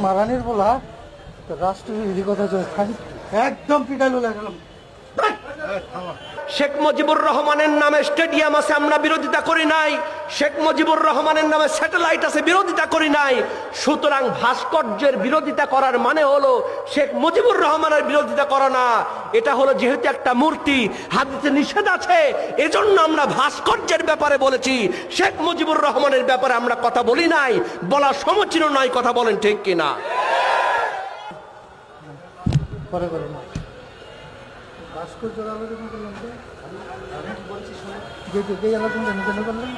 মারানির বলা তো রাষ্ট্রবিরোধী কথা একদম পিটাইলো গেলাম। শেখ মুজিবুর রহমানের নামে স্টেডিয়াম আছে, আমরা বিরোধিতা করি নাই। শেখ মুজিবুর রহমানের নামে স্যাটেলাইট আছে, বিরোধিতা করি নাই। সুতরাং ভাস্কর্যের বিরোধিতা করার মানে হলো শেখ মুজিবুর রহমানের বিরোধিতা করা না। এটা হলো যেহেতু একটা মূর্তি, হাদিসে নিষেধ আছে, এজন্য আমরা ভাস্কর্যের ব্যাপারে বলেছি। শেখ মুজিবুর রহমানের ব্যাপারে আমরা কথা বলি নাই, বলা সমীচীন নয়। কথা বলেন ঠিক কিনা? পরে করে না ভাস্কর্য আলোচনা করলাম তো যে আলোচনা কেন করলাম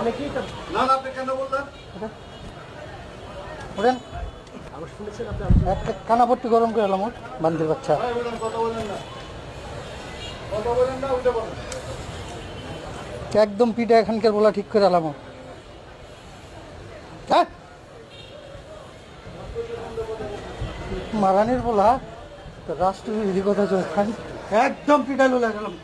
অনেকেই একটা কানাপট্টি গরম করে এলাম বান্দির বাচ্চা। একদম পিঠা এখানকার বলা ঠিক করে এলাম। হ্যাঁ মারানির বলা তো রাষ্ট্রবিরোধী কথা একদম পিটাইলো গেলাম।